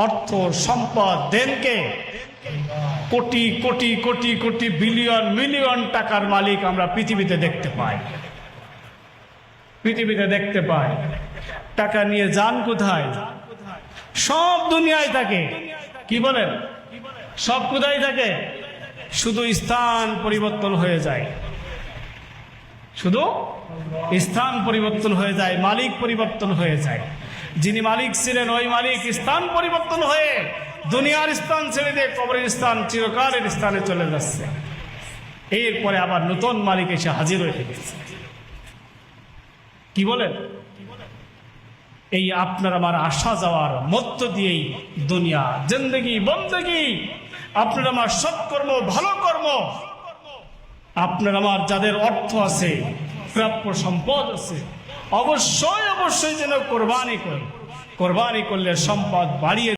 অর্থ সম্পদ দেনকে crore crore crore crore billion million টাকার মালিক আমরা পৃথিবীতে দেখতে পাই। টাকা নিয়ে যান কোথায়? সব দুনিয়ায় থাকে। কি বলেন? সব কোথায় থাকে? শুধু স্থান পরিবর্তন হয়ে যায়, শুধু স্থান পরিবর্তন হয়ে যায়, মালিক পরিবর্তন হয়ে যায়। যিনি মালিক ছিলেন ওই মালিক স্থান পরিবর্তন হয়ে দুনিয়ার স্থান ছেড়ে দিয়ে কবরের স্থান, চিরকালের স্থানে চলে যাচ্ছে। এরপরে আবার নতুন মালিক এসে হাজির হয়ে গেছে। কি বলেন? এই আপনার আমার আসা যাওয়ার মধ্য দিয়েই দুনিয়া, জিন্দেগি, বন্দেগি, আপনার আমার সৎকর্ম, ভালো কর্ম, আপনার আমার যাদের অর্থ আছে, প্রাপ্য সম্পদ আছে, অবশ্যই অবশ্যই যেন কোরবানি করে। কোরবানি করলে সম্পদ বাড়িয়ে